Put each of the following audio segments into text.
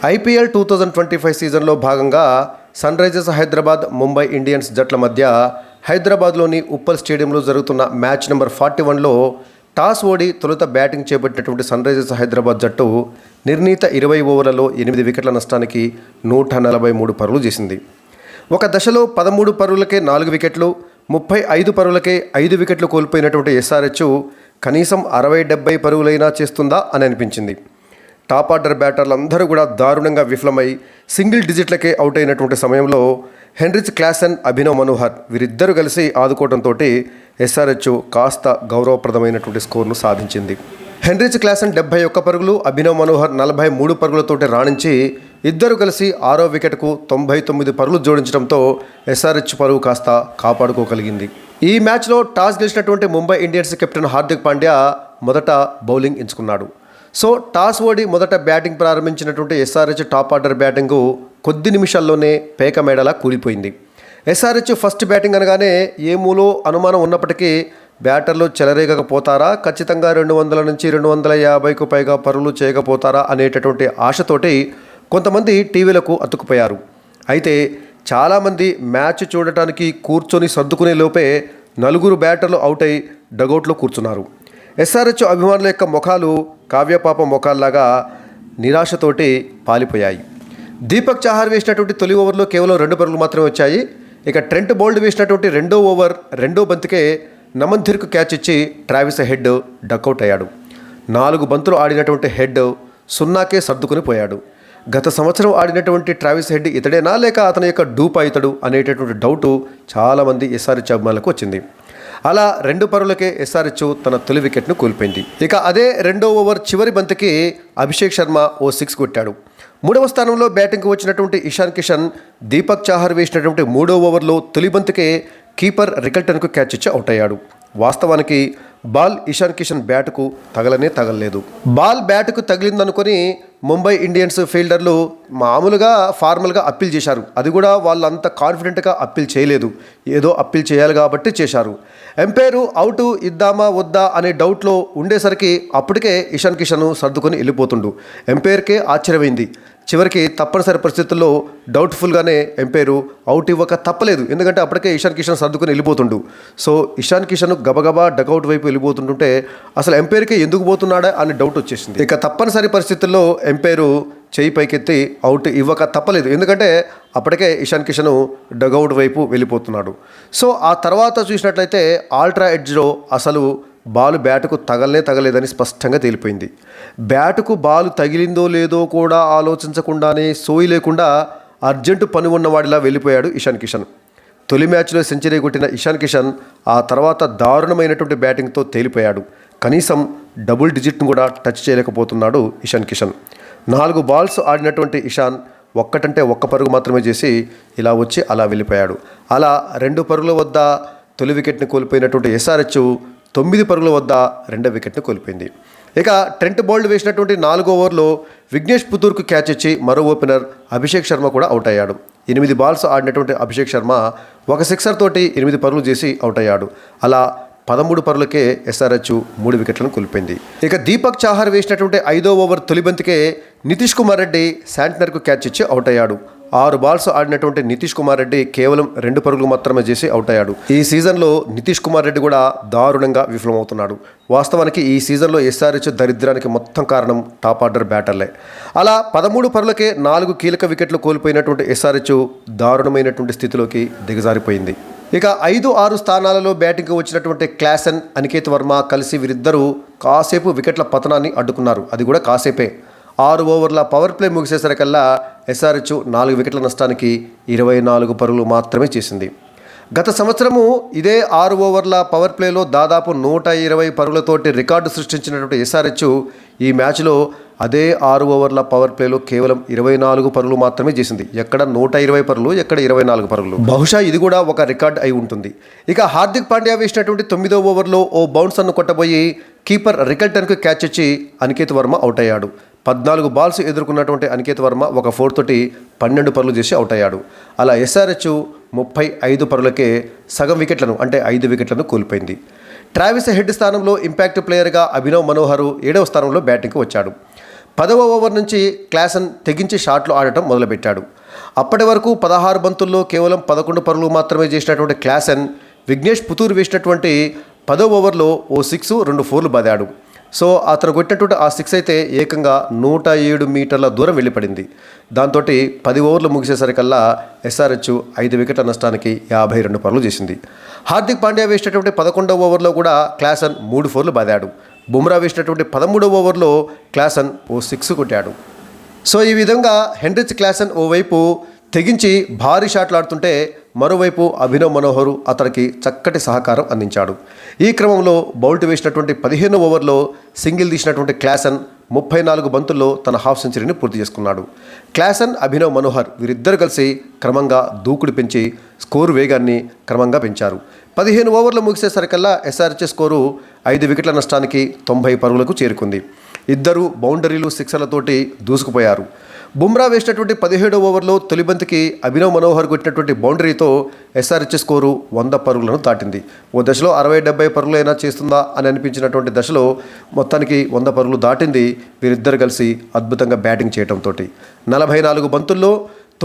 IPL 2025 సీజన్లో భాగంగా Sunrisers Hyderabad, Mumbai Indians జట్ల మధ్య హైదరాబాద్లోని ఉప్పల్ స్టేడియంలో జరుగుతున్న మ్యాచ్ నెంబర్ 41లో టాస్ ఓడి తొలుత బ్యాటింగ్ చేపట్టినటువంటి సన్ రైజర్స్ హైదరాబాద్ జట్టు నిర్ణీత 20 ఓవర్లలో 8 వికెట్ల నష్టానికి 143 పరుగులు చేసింది. ఒక దశలో 13 పరుగులకే 4 వికెట్లు, 35 పరుగులకే 5 వికెట్లు కోల్పోయినటువంటి ఎస్ఆర్హెచ్ కనీసం 60-70 పరుగులైనా చేస్తుందా అని అనిపించింది. టాప్ ఆర్డర్ బ్యాటర్లు అందరూ కూడా దారుణంగా విఫలమై సింగిల్ డిజిట్లకే అవుట్ అయినటువంటి సమయంలో హెన్రిచ్ క్లాసెన్, అభినవ్ మనోహర్ వీరిద్దరూ కలిసి ఆదుకోవడంతో ఎస్ఆర్హెచ్ కాస్త గౌరవప్రదమైనటువంటి స్కోర్ను సాధించింది. హెన్రిచ్ క్లాసెన్ 71 పరుగులు, అభినవ్ మనోహర్ 43 పరుగులతోటి రాణించి ఇద్దరు కలిసి 6వ వికెట్కు 99 పరుగులు జోడించడంతో ఎస్ఆర్హెచ్ పరుగు కాస్త కాపాడుకోగలిగింది. ఈ మ్యాచ్లో టాస్ గెలిచినటువంటి ముంబై ఇండియన్స్ కెప్టెన్ హార్దిక్ పాండ్యా మొదట బౌలింగ్ ఎంచుకున్నాడు. సో టాస్ ఓడి మొదట బ్యాటింగ్ ప్రారంభించినటువంటి ఎస్ఆర్హెచ్ టాప్ ఆర్డర్ బ్యాటింగ్ కొద్ది నిమిషాల్లోనే పేక మేడలా కూలిపోయింది. ఎస్ఆర్హెచ్ ఫస్ట్ బ్యాటింగ్ అనగానే ఏ మూలో అనుమానం ఉన్నప్పటికీ బ్యాటర్లు చెలరేగకపోతారా, ఖచ్చితంగా 200 నుంచి 250కు పైగా పరుగులు చేయకపోతారా అనేటటువంటి ఆశతోటి కొంతమంది టీవీలకు అతుక్కుపోయారు. అయితే చాలామంది మ్యాచ్ చూడటానికి కూర్చొని సర్దుకునే లోపే 4 బ్యాటర్లు అవుట్ అయి డగౌట్లో కూర్చున్నారు. ఎస్ఆర్హెచ్ అభిమానుల యొక్క ముఖాలు కావ్యపాప ముఖాల్లాగా నిరాశతోటి పాలిపోయాయి. దీపక్ చాహర్ వేసినటువంటి తొలి ఓవర్లో కేవలం 2 పరుగులు మాత్రమే వచ్చాయి. ఇక ట్రెంట్ బౌల్ట్ వేసినటువంటి 2వ ఓవర్ 2వ బంతికే నమన్ధీర్కు క్యాచ్ ఇచ్చి ట్రావిస్ హెడ్ డకౌట్ అయ్యాడు. 4 బంతులు ఆడినటువంటి హెడ్ 0కే సర్దుకుని పోయాడు. గత సంవత్సరం ఆడినటువంటి ట్రావిస్ హెడ్ ఇతడేనా లేక అతని యొక్క డూపా ఇతడు అనేటటువంటి డౌటు చాలామంది ఎస్ఆర్హెచ్ అభిమానులకు వచ్చింది. అలా 2 పరుగులకే ఎస్ఆర్హెచ్ తన తొలి వికెట్ను కోల్పోయింది. ఇక అదే 2వ ఓవర్ చివరి బంతికి అభిషేక్ శర్మ ఓ 6 కొట్టాడు. 3వ స్థానంలో బ్యాటింగ్కి వచ్చినటువంటి ఇషాన్ కిషన్ దీపక్ చాహర్ వేసినటువంటి 3వ ఓవర్లో తొలి బంతికే కీపర్ రికల్టన్కు క్యాచ్ ఇచ్చి అవుట్ అయ్యాడు. వాస్తవానికి బాల్ ఇషాన్ కిషన్ బ్యాటుకు తగలలేదు. బాల్ బ్యాటుకు తగిలిందనుకొని ముంబై ఇండియన్స్ ఫీల్డర్లు మామూలుగా ఫార్మల్గా అప్పీల్ చేశారు. అది కూడా వాళ్ళు అంత కాన్ఫిడెంట్గా అప్పీల్ చేయలేదు, ఏదో అప్పీల్ చేయాలి కాబట్టి చేశారు. ఎంపైరు అవుట్ ఇద్దామా వద్దా అనే డౌట్లో ఉండేసరికి అప్పటికే ఇషాన్ కిషన్ సర్దుకొని వెళ్ళిపోతుండు. ఎంపైర్కే ఆశ్చర్యమైంది. చివరికి తప్పనిసరి పరిస్థితుల్లో డౌట్ఫుల్గానే ఎంపైరు అవుట్ ఇవ్వక తప్పలేదు. ఎందుకంటే అప్పటికే ఇషాన్ కిషన్ సర్దుకొని వెళ్ళిపోతుండు. సో ఇషాన్ కిషన్ గబగబా డకౌట్ వైపు వెళ్ళిపోతుంటుంటే అసలు ఎంపైర్కే ఎందుకు పోతున్నాడా అని డౌట్ వచ్చేసింది. ఇక తప్పనిసరి పరిస్థితుల్లో ఎంపైరు చేయి పైకెత్తి అవుట్ ఇవ్వక తప్పలేదు. ఎందుకంటే అప్పటికే ఇషాన్ కిషన్ డగౌట్ వైపు వెళ్ళిపోతున్నాడు. సో ఆ తర్వాత చూసినట్లయితే ఆల్ట్రా ఎడ్జ్లో అసలు బాలు బ్యాటుకు తగలేదని స్పష్టంగా తేలిపోయింది. బ్యాటుకు బాలు తగిలిందో లేదో కూడా ఆలోచించకుండానే సోయి లేకుండా అర్జెంటు పని ఉన్నవాడిలా వెళ్ళిపోయాడు ఇషాన్ కిషన్. తొలి మ్యాచ్లో సెంచరీ కొట్టిన ఇషాన్ కిషన్ ఆ తర్వాత దారుణమైనటువంటి బ్యాటింగ్తో తేలిపోయాడు. కనీసం డబుల్ డిజిట్ను కూడా టచ్ చేయలేకపోతున్నాడు ఇషాన్ కిషన్. 4 బాల్స్ ఆడినటువంటి ఇషాన్ ఒక్కటంటే 1 పరుగు మాత్రమే చేసి ఇలా వచ్చి అలా వెళ్ళిపోయాడు. అలా 2 పరుగుల వద్ద తొలి వికెట్ని కోల్పోయినటువంటి ఎస్ఆర్హెచ్ 9 పరుగుల వద్ద 2వ వికెట్ను కోల్పోయింది. ఇక ట్రెంట్ బౌల్ట్ వేసినటువంటి 4వ ఓవర్లో విఘ్నేష్ పుతూర్కు క్యాచ్ ఇచ్చి మరో ఓపెనర్ అభిషేక్ శర్మ కూడా అవుట్ అయ్యాడు. 8 బాల్స్ ఆడినటువంటి అభిషేక్ శర్మ ఒక సిక్సర్ తోటి 8 పరుగులు చేసి అవుట్ అయ్యాడు. అలా 13 పరుగులకే ఎస్ఆర్హెచ్ 3 వికెట్లను కోల్పోయింది. ఇక దీపక్ చాహర్ వేసినటువంటి 5వ ఓవర్ తొలి బంతికే నితీష్ కుమార్ రెడ్డి శాంట్నర్కు క్యాచ్ ఇచ్చి అవుట్ అయ్యాడు. 6 బాల్స్ ఆడినటువంటి నితీష్ కుమార్ రెడ్డి కేవలం 2 పరుగులు మాత్రమే చేసి అవుట్ అయ్యాడు. ఈ సీజన్లో నితీష్ కుమార్ రెడ్డి కూడా దారుణంగా విఫలమవుతున్నాడు. వాస్తవానికి ఈ సీజన్లో ఎస్ఆర్హెచ్ దరిద్రానికి మొత్తం కారణం టాప్ ఆర్డర్ బ్యాటర్లే. అలా 13 పరుగులకే 4 కీలక వికెట్లు కోల్పోయినటువంటి ఎస్ఆర్హెచ్ దారుణమైనటువంటి స్థితిలోకి దిగజారిపోయింది. ఇక 5-6 స్థానాలలో బ్యాటింగ్కి వచ్చినటువంటి క్లాసెన్, అనికేత్ వర్మ కలిసి వీరిద్దరూ కాసేపు వికెట్ల పతనాన్ని అడ్డుకున్నారు. అది కూడా కాసేపే. 6 ఓవర్ల పవర్ ప్లే ముగిసేసరికల్లా ఎస్ఆర్హెచ్ 4 వికెట్ల నష్టానికి 24 పరుగులు మాత్రమే చేసింది. గత సంవత్సరము ఇదే 6 ఓవర్ల పవర్ ప్లేలో దాదాపు 120 పరుగులతోటి రికార్డు సృష్టించినటువంటి ఎస్ఆర్హెచ్ ఈ మ్యాచ్లో అదే 6 ఓవర్ల పవర్ ప్లేలో కేవలం 24 పరుగులు మాత్రమే చేసింది. ఎక్కడ 120 పరుగులు, ఎక్కడ 24 పరుగులు. బహుశా ఇది కూడా ఒక రికార్డ్ అయి ఉంటుంది. ఇక హార్దిక్ పాండ్యా వేసినటువంటి 9వ ఓవర్లో ఓ బౌన్సర్ను కొట్టబోయి కీపర్ రికల్టన్కు క్యాచ్ ఇచ్చి అనికేత్ వర్మ అవుట్ అయ్యాడు. 14 బాల్స్ ఎదుర్కొన్నటువంటి అనికేత్ వర్మ ఒక 4 తోటి 12 పరుగులు చేసి అవుట్ అయ్యాడు. అలా ఎస్ఆర్హెచ్ 35 పరుగులకే సగం వికెట్లను అంటే 5 వికెట్లను కోల్పోయింది. ట్రావిస్ హెడ్ స్థానంలో ఇంపాక్ట్ ప్లేయర్గా అభినవ్ మనోహర్ 7వ స్థానంలో బ్యాటింగ్కి వచ్చాడు. 10వ ఓవర్ నుంచి క్లాసన్ తెగించి షాట్లు ఆడటం మొదలుపెట్టాడు. అప్పటి వరకు 16 బంతుల్లో కేవలం 11 పరుగులు మాత్రమే చేసినటువంటి క్లాసన్ విఘ్నేష్ పుతూర్ వేసినటువంటి 10వ ఓవర్లో ఓ 6, 2 4లు బాదాడు. సో అతను కొట్టినటువంటి ఆ 6 అయితే ఏకంగా 107 మీటర్ల దూరం వెళ్ళిపడింది. దాంతో 10 ఓవర్లు ముగిసేసరికల్లా ఎస్ఆర్హెచ్ 5 వికెట్ల నష్టానికి 52 పరుగులు చేసింది. హార్దిక్ పాండ్యా వేసినటువంటి 11వ ఓవర్లో కూడా క్లాసన్ 3 4లు బాదాడు. బుమ్రా వేసినటువంటి 13వ ఓవర్లో క్లాసన్ ఓ 6 కొట్టాడు. సో ఈ విధంగా హెన్రిచ్ క్లాసన్ ఓవైపు తెగించి భారీ షాట్లు ఆడుతుంటే మరోవైపు అభినవ్ మనోహర్ అతనికి చక్కటి సహకారం అందించాడు. ఈ క్రమంలో బౌల్ట్ వేసినటువంటి 15వ ఓవర్లో సింగిల్ తీసినటువంటి క్లాసన్ 34 బంతుల్లో తన హాఫ్ సెంచరీని పూర్తి చేసుకున్నాడు. క్లాసన్, అభినవ్ మనోహర్ వీరిద్దరు కలిసి క్రమంగా దూకుడు పెంచి స్కోరు వేగాన్ని క్రమంగా పెంచారు. 15 ఓవర్లు ముగిసేసరికల్లా ఎస్ఆర్హెచ్ స్కోరు 5 వికెట్ల నష్టానికి 90 పరుగులకు చేరుకుంది. ఇద్దరు బౌండరీలు, సిక్సర్లతోటి దూసుకుపోయారు. బుమ్రా వేసినటువంటి 17వ ఓవర్లో తొలి బంతికి అభినవ్ మనోహర్ కొట్టినటువంటి బౌండరీతో ఎస్ఆర్హెచ్ స్కోరు 100 పరుగులను దాటింది. ఓ దశలో 60-70 పరుగులు అయినా చేస్తుందా అని అనిపించినటువంటి దశలో మొత్తానికి 100 పరుగులు దాటింది. వీరిద్దరు కలిసి అద్భుతంగా బ్యాటింగ్ చేయడంతో 44 బంతుల్లో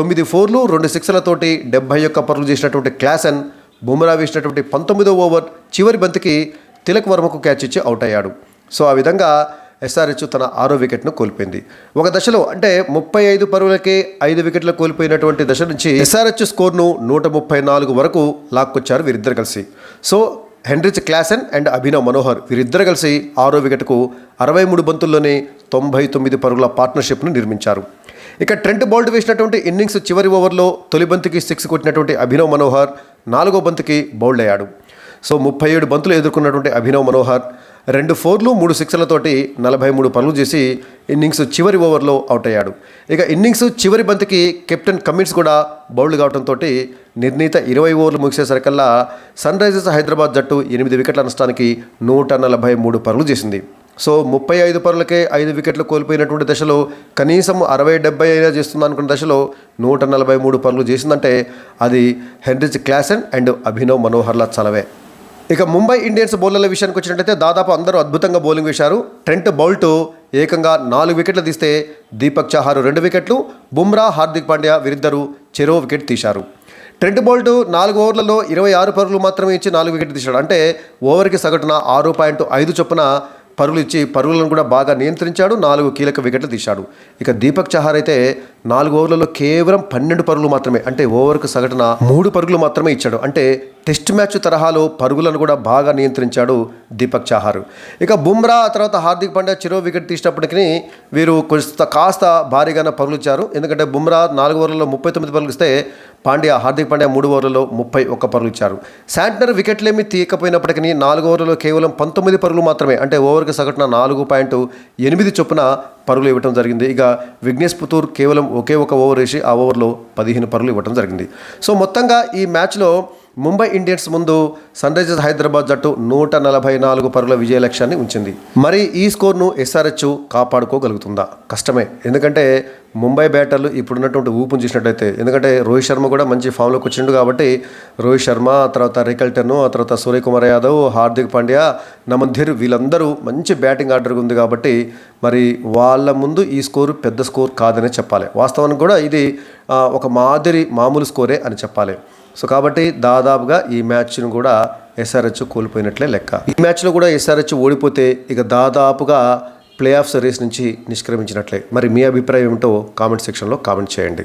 9 4లు, 2 6లతోటి 71 పరుగులు చేసినటువంటి క్లాసన్ బుమ్రా వేసినటువంటి 19వ ఓవర్ చివరి బంతికి తిలక్ వర్మకు క్యాచ్ ఇచ్చి అవుట్ అయ్యాడు. సో ఆ విధంగా ఎస్ఆర్హెచ్ తన 6వ వికెట్ను కోల్పోయింది. ఒక దశలో అంటే 35 పరుగులకే 5 వికెట్లు కోల్పోయినటువంటి దశ నుంచి ఎస్ఆర్హెచ్ స్కోర్ను 134 వరకు లాక్కొచ్చారు వీరిద్దరు కలిసి. So Heinrich Klaasen and Abhinav Manohar వీరిద్దరు కలిసి 6వ వికెట్కు 63 బంతుల్లోనే 99 పరుగుల పార్ట్నర్షిప్ను నిర్మించారు. ఇక ట్రెంట్ బౌల్ట్ వేసినటువంటి ఇన్నింగ్స్ చివరి ఓవర్లో తొలి బంతికి 6 కొట్టినటువంటి అభినవ్ మనోహర్ 4వ బంతికి బౌల్డ్ అయ్యాడు. సో 37 బంతులు ఎదుర్కొన్నటువంటి అభినవ్ మనోహర్ 2 4లు, 3 6లతోటి 43 పరుగులు చేసి ఇన్నింగ్స్ చివరి ఓవర్లో అవుట్ అయ్యాడు. ఇక ఇన్నింగ్స్ చివరి బంతికి కెప్టెన్ కమిన్స్ కూడా బౌల్డ్ కావడంతో నిర్ణీత 20 ఓవర్లు ముగిసేసరికల్లా సన్ రైజర్స్ హైదరాబాద్ జట్టు 8 వికెట్ల నష్టానికి 143 పరుగులు చేసింది. సో 35 పరుగులకే 5 వికెట్లు కోల్పోయినటువంటి దశలో కనీసం 60-70 అయినా చేస్తుంది అనుకున్న దశలో 143 పరుగులు చేసిందంటే అది హెన్రిచ్ క్లాసన్ అండ్ అభినవ్ మనోహర్ల చలవే. ఇక ముంబై ఇండియన్స్ బౌలర్ల విషయానికి వచ్చినట్టయితే దాదాపు అందరూ అద్భుతంగా బౌలింగ్ వేశారు. ట్రెంట్ బౌల్ట్ ఏకంగా 4 వికెట్లు తీస్తే దీపక్ చాహర్ 2 వికెట్లు, బుమ్రా, హార్దిక్ పాండ్యా వీరిద్దరూ చెరో వికెట్ తీశారు. ట్రెంట్ బౌల్ట్ 4 ఓవర్లలో 26 పరుగులు మాత్రమే ఇచ్చి 4 వికెట్లు తీశాడు. అంటే ఓవర్కి సగటున 6.5 చొప్పున పరుగులు ఇచ్చి పరుగులను కూడా బాగా నియంత్రించాడు. 4 కీలక వికెట్లు తీశాడు. ఇక దీపక్ చహార్ అయితే 4 ఓవర్లలో కేవలం 12 పరుగులు మాత్రమే, అంటే ఓవర్కు సగటున 3 పరుగులు మాత్రమే ఇచ్చాడు. అంటే టెస్ట్ మ్యాచ్ తరహాలో పరుగులను కూడా బాగా నియంత్రించాడు దీపక్ చహార్. ఇక బుమ్రా తర్వాత హార్దిక్ పాండ్యా చెరో వికెట్ తీసినప్పటికీ వీరు కాస్త భారీగానే పరుగులు ఇచ్చారు. ఎందుకంటే బుమ్రా 4 ఓవర్లలో 39 పరుగులు ఇస్తే హార్దిక్ పాండ్యా 3 ఓవర్లలో 31 పరుగులు ఇచ్చారు. శాంట్నర్ వికెట్లేమీ తీయకపోయినప్పటికీ 4 ఓవర్లలో కేవలం 19 పరుగులు మాత్రమే, అంటే ఓవర్కి సగటున 4.8 చొప్పున పరుగులు ఇవ్వడం జరిగింది. ఇక విఘ్నేష్ పుతూర్ కేవలం ఒకే ఒక ఓవర్ వేసి ఆ ఓవర్లో 15 పరుగులు ఇవ్వడం జరిగింది. సో మొత్తంగా ఈ మ్యాచ్లో ముంబై ఇండియన్స్ ముందు సన్ రైజర్స్ హైదరాబాద్ జట్టు 144 పరుగుల విజయ లక్ష్యాన్ని ఉంచింది. మరి ఈ స్కోర్ను ఎస్ఆర్హెచ్ కాపాడుకోగలుగుతుందా? కష్టమే. ఎందుకంటే ముంబై బ్యాటర్లు ఇప్పుడున్నటువంటి ఊపును చూసినట్లయితే, ఎందుకంటే రోహిత్ శర్మ కూడా మంచి ఫామ్లోకి వచ్చిండు కాబట్టి రోహిత్ శర్మ, తర్వాత రికల్టన్, ఆ తర్వాత సూర్యకుమార్ యాదవ్, హార్దిక్ పాండ్యా, నమన్ వీళ్ళందరూ మంచి బ్యాటింగ్ ఆర్డర్ ఉంది కాబట్టి మరి వాళ్ళ ముందు ఈ స్కోరు పెద్ద స్కోర్ కాదనే చెప్పాలి. వాస్తవానికి కూడా ఇది ఒక మామూలు స్కోరే అని చెప్పాలి. సో కాబట్టి దాదాపుగా ఈ మ్యాచ్ను కూడా ఎస్ఆర్హెచ్ కోల్పోయినట్లే లెక్క. ఈ మ్యాచ్లో కూడా ఎస్ఆర్హెచ్ ఓడిపోతే ఇక దాదాపుగా ప్లే ఆఫ్స్ రేస్ నుంచి నిష్క్రమించినట్లే. మరి మీ అభిప్రాయం ఏమిటో కామెంట్ సెక్షన్లో కామెంట్ చేయండి.